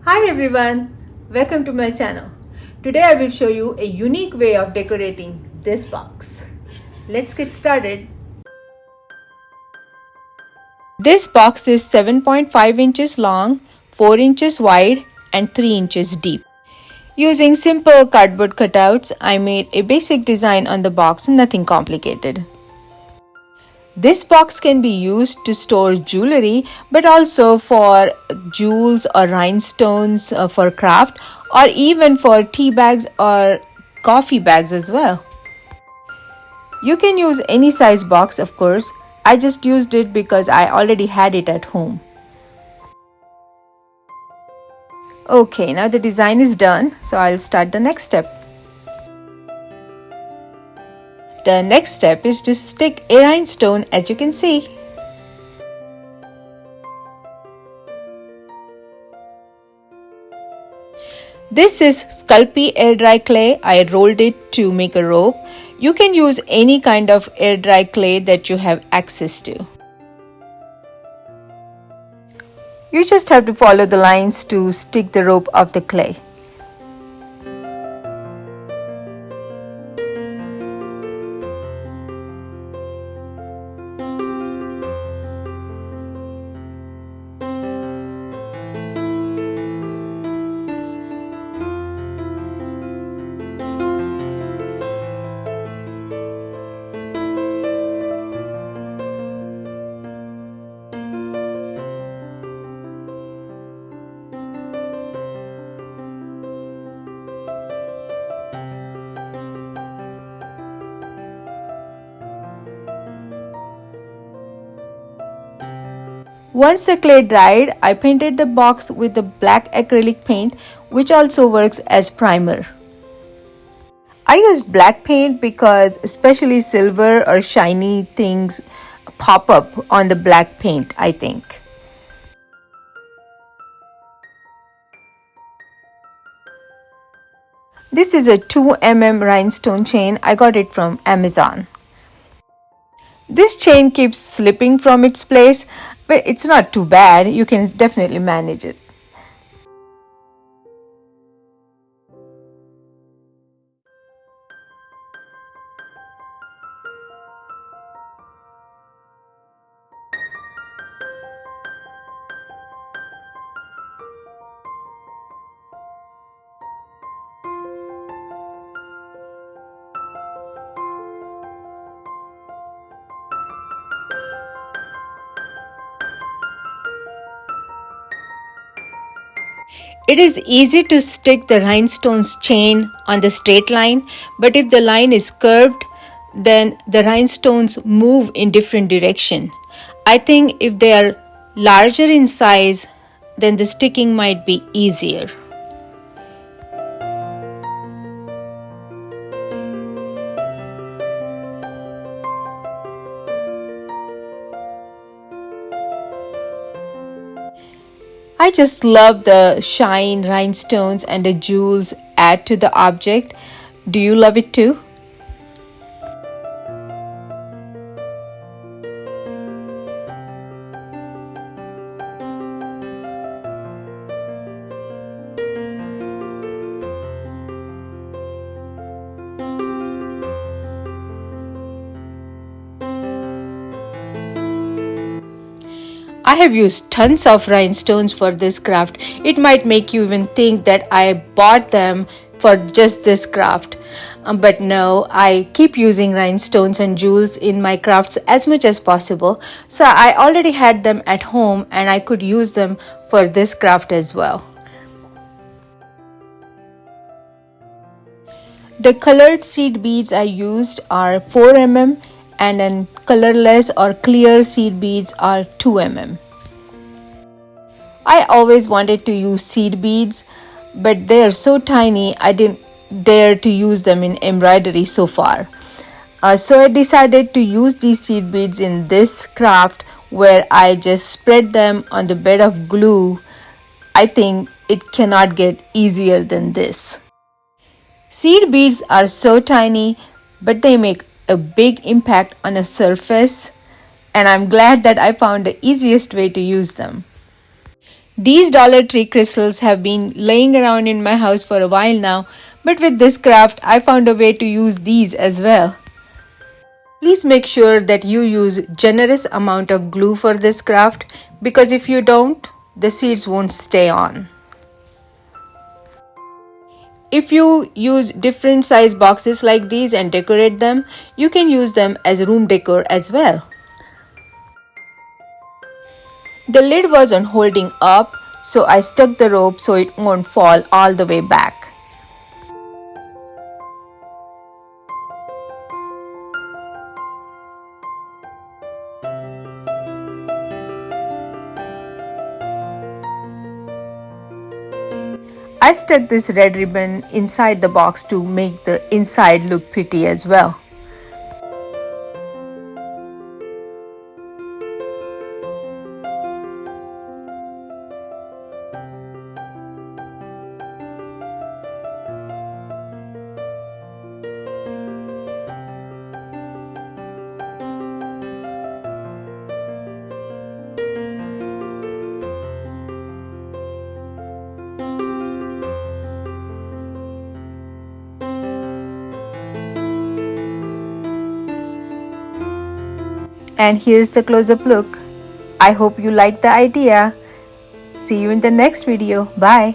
Hi everyone, welcome to my channel. Today I will show you a unique way of decorating this box. Let's get started. This box is 7.5 inches long, 4 inches wide and 3 inches deep. Using simple cardboard cutouts, I made a basic design on the box, nothing complicated. This box can be used to store jewelry, but also for jewels or rhinestones for craft, or even for tea bags or coffee bags as well. You can use any size box, of course. I just used it because I already had it at home. Okay, now the design is done, so I'll start the next step. The next step is to stick a rhinestone, as you can see. This is Sculpey Air Dry Clay. I rolled it to make a rope. You can use any kind of air dry clay that you have access to. You just have to follow the lines to stick the rope of the clay. Once the clay dried, I painted the box with the black acrylic paint, which also works as primer. I used black paint because especially silver or shiny things pop up on the black paint, I think. This is a 2 mm rhinestone chain. I got it from Amazon. This chain keeps slipping from its place, but it's not too bad. You can definitely manage it. It is easy to stick the rhinestones chain on the straight line, but if the line is curved, then the rhinestones move in different direction. I think if they are larger in size, then the sticking might be easier. I just love the shine rhinestones and the jewels add to the object. Do you love it too? I have used tons of rhinestones for this craft. It might make you even think that I bought them for just this craft. But no, I keep using rhinestones and jewels in my crafts as much as possible. So I already had them at home and I could use them for this craft as well. The colored seed beads I used are 4 mm and then colorless or clear seed beads are 2 mm. I always wanted to use seed beads, but they are so tiny I didn't dare to use them in embroidery so far. So I decided to use these seed beads in this craft where I just spread them on the bed of glue. I think it cannot get easier than this. Seed beads are so tiny, but they make a big impact on a surface, and I'm glad that I found the easiest way to use them. These Dollar Tree crystals have been laying around in my house for a while now, but with this craft, I found a way to use these as well. Please make sure that you use generous amount of glue for this craft, because if you don't, the seeds won't stay on. If you use different size boxes like these and decorate them, you can use them as room decor as well. The lid wasn't holding up, so I stuck the rope so it won't fall all the way back. I stuck this red ribbon inside the box to make the inside look pretty as well. And here's the close-up look. I hope you liked the idea. See you in the next video. Bye.